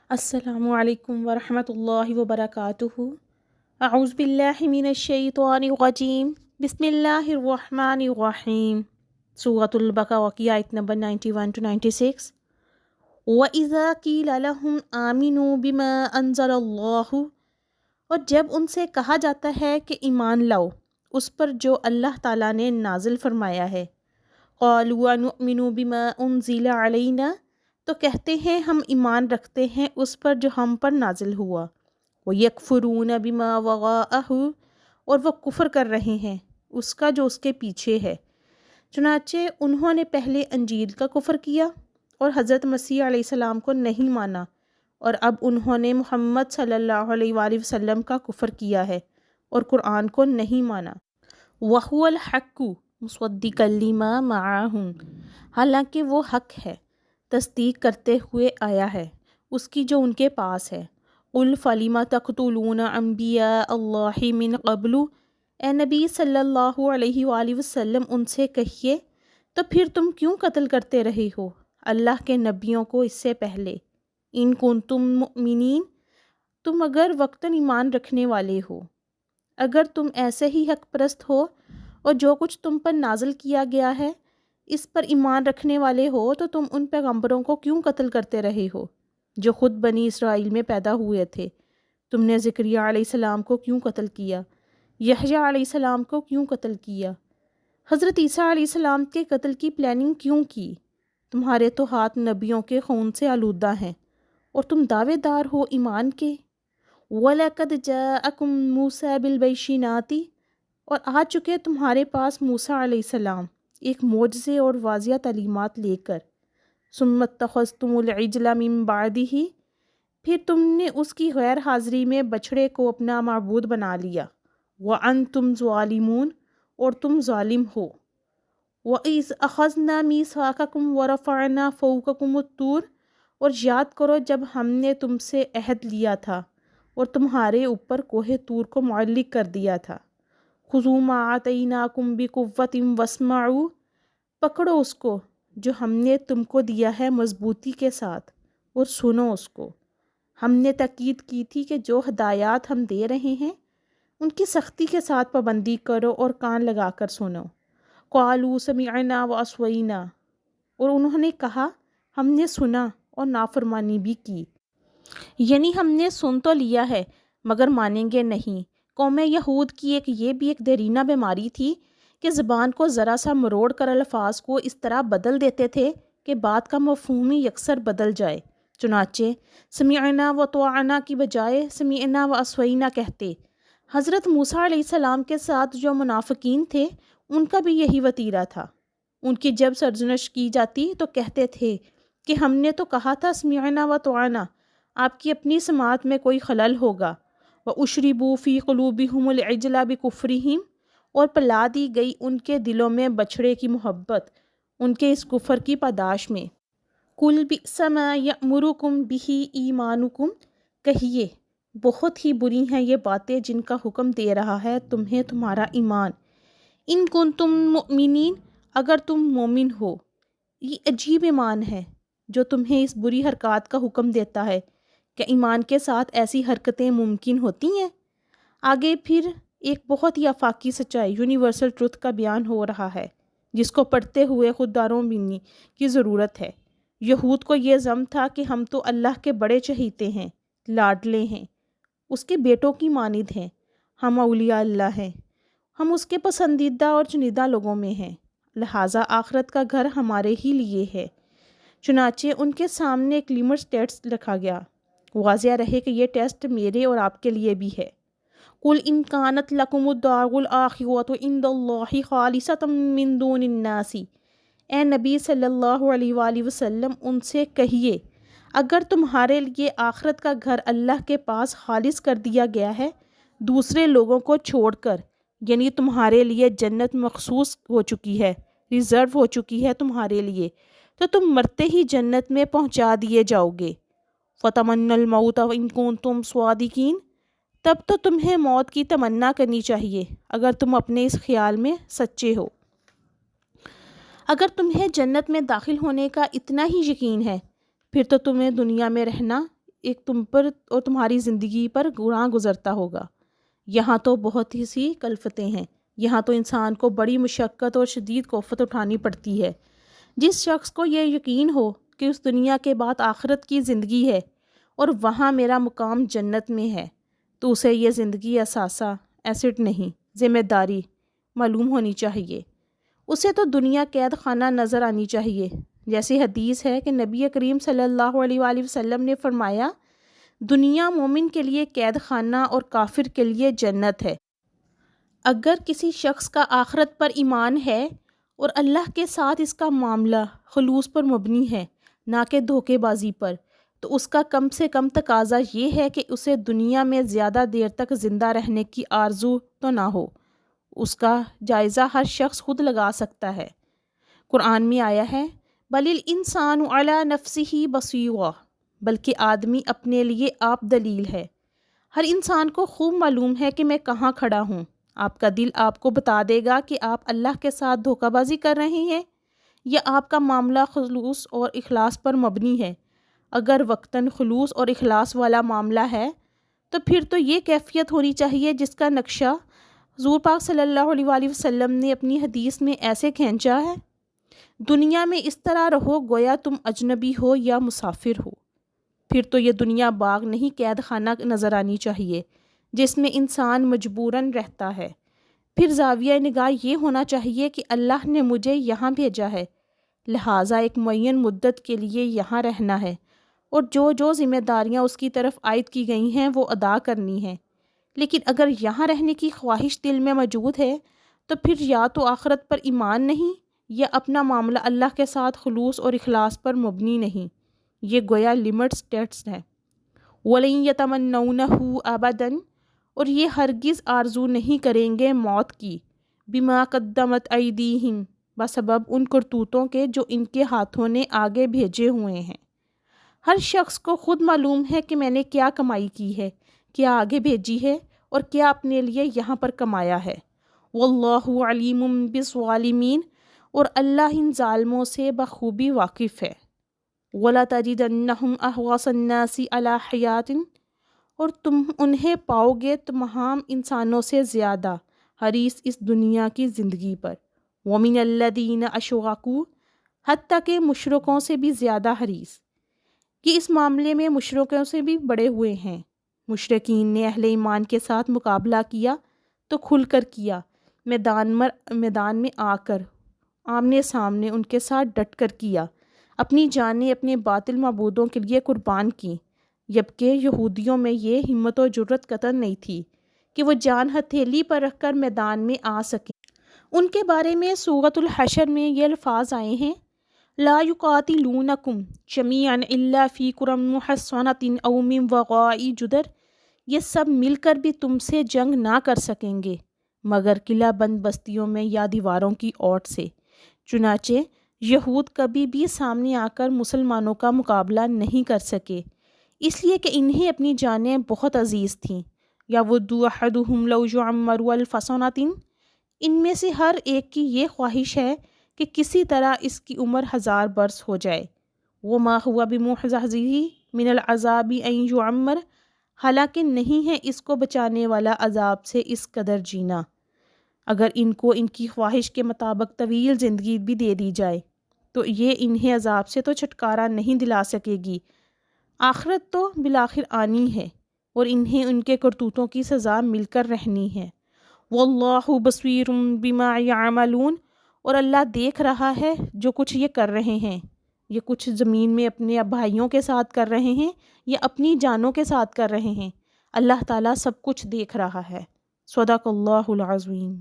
السلام علیکم ورحمۃ اللہ وبرکاتہ۔ اعوذ باللہ من الشیطان الرجیم، بسم اللہ الرحمن الرحیم۔ سورۃ البقرہ کی آیت نمبر 91 to 96۔ وَإِذَا قِيلَ لَهُمْ آمِنُوا بِمَا أَنزَلَ اللَّهُ، اور جب ان سے کہا جاتا ہے کہ ایمان لاؤ اس پر جو اللہ تعالیٰ نے نازل فرمایا ہے، قَالُوا وَنُؤْمِنُ بِمَا أُنزِلَ عَلَيْنَا، تو کہتے ہیں ہم ایمان رکھتے ہیں اس پر جو ہم پر نازل ہوا۔ وَيَكْفُرُونَ بِمَا وَرَاءَهُ، اور وہ کفر کر رہے ہیں اس کا جو اس کے پیچھے ہے۔ چنانچہ انہوں نے پہلے انجیل کا کفر کیا اور حضرت مسیح علیہ السلام کو نہیں مانا، اور اب انہوں نے محمد صلی اللہ علیہ وآلہ وسلم کا کفر کیا ہے اور قرآن کو نہیں مانا۔ وَهُوَ الْحَقُّ مُصَدِّقًا لِمَا مَعَهُمْ، حالانکہ وہ حق ہے، تصدیق کرتے ہوئے آیا ہے اس کی جو ان کے پاس ہے۔ قُلْ فَلِمَ تَقْتُلُونَ أَنْبِيَاءَ اللَّهِ مِنْ قَبْلُ، اے نبی صلی اللہ علیہ وآلہ وسلم ان سے کہیے تو پھر تم کیوں قتل کرتے رہے ہو اللہ کے نبیوں کو اس سے پہلے۔ ان کنتم مؤمنین، تم اگر وقتاً ایمان رکھنے والے ہو، اگر تم ایسے ہی حق پرست ہو اور جو کچھ تم پر نازل کیا گیا ہے اس پر ایمان رکھنے والے ہو، تو تم ان پیغمبروں کو کیوں قتل کرتے رہے ہو جو خود بنی اسرائیل میں پیدا ہوئے تھے؟ تم نے زکریا علیہ السلام کو کیوں قتل کیا؟ یحییٰ علیہ السلام کو کیوں قتل کیا؟ حضرت عیسیٰ علیہ السلام کے قتل کی پلاننگ کیوں کی؟ تمہارے تو ہاتھ نبیوں کے خون سے آلودہ ہیں اور تم دعوے دار ہو ایمان کے۔ وَلَقَدْ جَاءَكُم مُوسَىٰ بِالْبَيِّنَاتِ، اور آ چکے تمہارے پاس موسیٰ علیہ السلام ایک معجزے اور واضح تعلیمات لے کر۔ ثُمَّ اتَّخَذْتُمُ الْعِجْلَ مِن بَعْدِهِ، پھر تم نے اس کی غیر حاضری میں بچھڑے کو اپنا معبود بنا لیا۔ وَأَنْتُمْ ظَالِمُونَ، اور تم ظالم ہو۔ وَإِذْ أَخَذْنَا مِيثَاقَكُمْ وَرَفَعْنَا فَوْقَكُمُ الطُّورَ، اور یاد کرو جب ہم نے تم سے عہد لیا تھا اور تمہارے اوپر کوہ طور کو معلق کر دیا تھا۔ خُذُوا مَا آتَيْنَاكُمْ بِقُوَّةٍ وَاسْمَعُوا، پکڑو اس کو جو ہم نے تم کو دیا ہے مضبوطی کے ساتھ، اور سنو اس کو۔ ہم نے تاکید کی تھی کہ جو ہدایات ہم دے رہے ہیں ان کی سختی کے ساتھ پابندی کرو اور کان لگا کر سنو۔ قَالُوا سَمِعْنَا وَعَصَيْنَا، اور انہوں نے کہا ہم نے سنا اور نافرمانی بھی کی، یعنی ہم نے سن تو لیا ہے مگر مانیں گے نہیں۔ قوم یہود کی یہ بھی ایک دیرینہ بیماری تھی کہ زبان کو ذرا سا مروڑ کر الفاظ کو اس طرح بدل دیتے تھے کہ بات کا مفہوم ہی یکسر بدل جائے۔ چنانچہ سمعنا و طاعنا کی بجائے سمعنا و عصینا کہتے۔ حضرت موسیٰ علیہ السلام کے ساتھ جو منافقین تھے ان کا بھی یہی وتیرہ تھا۔ ان کی جب سرزنش کی جاتی تو کہتے تھے کہ ہم نے تو کہا تھا سمعنا و طاعنا، آپ کی اپنی سماعت میں کوئی خلل ہوگا۔ وَأُشْرِبُوا فِي قُلُوبِهِمُ الْعِجْلَ بِكُفْرِهِمْ، اور پلا دی گئی ان کے دلوں میں بچھڑے کی محبت ان کے اس کفر کی پاداش میں۔ قُلْ بِئْسَ مَا يَأْمُرُكُمْ بِهِ إِيمَانُكُمْ، کہیے بہت ہی بری ہیں یہ باتیں جن کا حکم دے رہا ہے تمہیں تمہارا ایمان۔ ان کنتم مؤمنین، اگر تم مومن ہو۔ یہ عجیب ایمان ہے جو تمہیں اس بری حرکات کا حکم دیتا ہے کہ ایمان کے ساتھ ایسی حرکتیں ممکن ہوتی ہیں۔ آگے پھر ایک بہت ہی آفاقی سچائی، یونیورسل ٹروتھ کا بیان ہو رہا ہے جس کو پڑھتے ہوئے خود داروں بینی کی ضرورت ہے۔ یہود کو یہ ضم تھا کہ ہم تو اللہ کے بڑے چہیتے ہیں، لاڈلے ہیں، اس کے بیٹوں کی مانند ہیں، ہم اولیاء اللہ ہیں، ہم اس کے پسندیدہ اور چنیدہ لوگوں میں ہیں، لہٰذا آخرت کا گھر ہمارے ہی لیے ہے۔ چنانچہ ان کے سامنے ایک لیمرس ٹیسٹ رکھا گیا، واضح رہے کہ یہ ٹیسٹ میرے اور آپ کے لیے بھی ہے۔ قُلْ إِنْ كَانَتْ لَكُمُ الدَّارُ الْآخِرَةُ عِنْدَ اللَّهِ خَالِصَةً مِّن دُونِ النَّاسِ، اے نبی صلی اللہ علیہ وآلہ وسلم ان سے کہیے اگر تمہارے لیے آخرت کا گھر اللہ کے پاس خالص کر دیا گیا ہے دوسرے لوگوں کو چھوڑ کر، یعنی تمہارے لیے جنت مخصوص ہو چکی ہے، ریزرو ہو چکی ہے تمہارے لیے، تو تم مرتے ہی جنت میں پہنچا دیے جاؤ گے۔ فَتَمَنَّوُا الْمَوْتَ إِن كُنتُمْ صَادِقِينَ، تب تو تمہیں موت کی تمنا کرنی چاہیے اگر تم اپنے اس خیال میں سچے ہو۔ اگر تمہیں جنت میں داخل ہونے کا اتنا ہی یقین ہے پھر تو تمہیں دنیا میں رہنا ایک تم پر اور تمہاری زندگی پر گناہ گزرتا ہوگا۔ یہاں تو بہت ہی سی کلفتیں ہیں، یہاں تو انسان کو بڑی مشقت اور شدید کلفت اٹھانی پڑتی ہے۔ جس شخص کو یہ یقین ہو کہ اس دنیا کے بعد آخرت کی زندگی ہے اور وہاں میرا مقام جنت میں ہے، تو اسے یہ زندگی اثاثہ، ایسٹ نہیں، ذمہ داری معلوم ہونی چاہیے۔ اسے تو دنیا قید خانہ نظر آنی چاہیے۔ جیسی حدیث ہے کہ نبی کریم صلی اللہ علیہ وآلہ وسلم نے فرمایا، دنیا مومن کے لیے قید خانہ اور کافر کے لیے جنت ہے۔ اگر کسی شخص کا آخرت پر ایمان ہے اور اللہ کے ساتھ اس کا معاملہ خلوص پر مبنی ہے، نہ کہ دھوکے بازی پر، تو اس کا کم سے کم تقاضا یہ ہے کہ اسے دنیا میں زیادہ دیر تک زندہ رہنے کی آرزو تو نہ ہو۔ اس کا جائزہ ہر شخص خود لگا سکتا ہے۔ قرآن میں آیا ہے، بل الانسان علی نفسہ بصیرہ، بلکہ آدمی اپنے لیے آپ دلیل ہے۔ ہر انسان کو خوب معلوم ہے کہ میں کہاں کھڑا ہوں۔ آپ کا دل آپ کو بتا دے گا کہ آپ اللہ کے ساتھ دھوکہ بازی کر رہے ہیں یا آپ کا معاملہ خلوص اور اخلاص پر مبنی ہے۔ اگر وقتاً خلوص اور اخلاص والا معاملہ ہے تو پھر تو یہ کیفیت ہونی چاہیے جس کا نقشہ حضور پاک صلی اللہ علیہ وآلہ وسلم نے اپنی حدیث میں ایسے کھینچا ہے، دنیا میں اس طرح رہو گویا تم اجنبی ہو یا مسافر ہو۔ پھر تو یہ دنیا باغ نہیں قید خانہ نظر آنی چاہیے جس میں انسان مجبوراً رہتا ہے۔ پھر زاویہ نگاہ یہ ہونا چاہیے کہ اللہ نے مجھے یہاں بھیجا ہے، لہٰذا ایک معین مدت کے لیے یہاں رہنا ہے اور جو ذمہ داریاں اس کی طرف عائد کی گئی ہیں وہ ادا کرنی ہیں۔ لیکن اگر یہاں رہنے کی خواہش دل میں موجود ہے تو پھر یا تو آخرت پر ایمان نہیں یا اپنا معاملہ اللہ کے ساتھ خلوص اور اخلاص پر مبنی نہیں۔ یہ گویا لمٹ سٹیٹس ہے۔ وَلَن يَتَمَنَّوْنَهُ أَبَدًا، اور یہ ہرگز آرزو نہیں کریں گے موت کی، بِمَا قَدَّمَتْ أَيْدِيهِمْ، بسبب ان کرتوتوں کے جو ان کے ہاتھوں نے آگے بھیجے ہوئے ہیں۔ ہر شخص کو خود معلوم ہے کہ میں نے کیا کمائی کی ہے، کیا آگے بھیجی ہے اور کیا اپنے لیے یہاں پر کمایا ہے۔ وَاللَّهُ عَلِيمٌ بِالظَّالِمِينَ، اور اللہ ان ظالموں سے بخوبی واقف ہے۔ وَلَتَجِدَنَّهُمْ أَحْرَصَ النَّاسِ عَلَىٰ حَيَاةٍ، اور تم انہیں پاؤ گے تمام انسانوں سے زیادہ حریص اس دنیا کی زندگی پر۔ وَمِنَ الَّذِينَ أَشْرَكُوا، حتیٰ کہ مشرکوں سے بھی زیادہ حریص، کہ اس معاملے میں مشرکوں سے بھی بڑے ہوئے ہیں۔ مشرکین نے اہل ایمان کے ساتھ مقابلہ کیا تو کھل کر کیا، میدان میں آ کر آمنے سامنے ان کے ساتھ ڈٹ کر کیا، اپنی جانیں اپنے باطل معبودوں کے لیے قربان کی، جبکہ یہودیوں میں یہ ہمت و جرت قطعاً نہیں تھی کہ وہ جان ہتھیلی پر رکھ کر میدان میں آ سکیں۔ ان کے بارے میں سورۃ الحشر میں یہ الفاظ آئے ہیں، لا یقاتلونکم جمیعا الا فی قری محصنۃ او من وراء جدر، یہ سب مل کر بھی تم سے جنگ نہ کر سکیں گے مگر قلعہ بند بستیوں میں یا دیواروں کی اوٹ سے۔ چنانچہ یہود کبھی بھی سامنے آ کر مسلمانوں کا مقابلہ نہیں کر سکے، اس لیے کہ انہیں اپنی جانیں بہت عزیز تھیں۔ یود احدہم لو یعمر الف سنۃ، ان میں سے ہر ایک کی یہ خواہش ہے کہ کسی طرح اس کی عمر 1000 برس ہو جائے۔ وما هو بمزحزحہ من العذاب ان یعمر، حالانکہ نہیں ہے اس کو بچانے والا عذاب سے اس قدر جینا۔ اگر ان کو ان کی خواہش کے مطابق طویل زندگی بھی دے دی جائے تو یہ انہیں عذاب سے تو چھٹکارا نہیں دلا سکے گی، آخرت تو بالآخر آنی ہے اور انہیں ان کے کرتوتوں کی سزا مل کر رہنی ہے۔ واللہ بصیر بما یعملون، اور اللہ دیکھ رہا ہے جو کچھ یہ کر رہے ہیں، یہ کچھ زمین میں اپنے بھائیوں کے ساتھ کر رہے ہیں یا اپنی جانوں کے ساتھ کر رہے ہیں، اللہ تعالیٰ سب کچھ دیکھ رہا ہے۔ صدق اللہ العظیم۔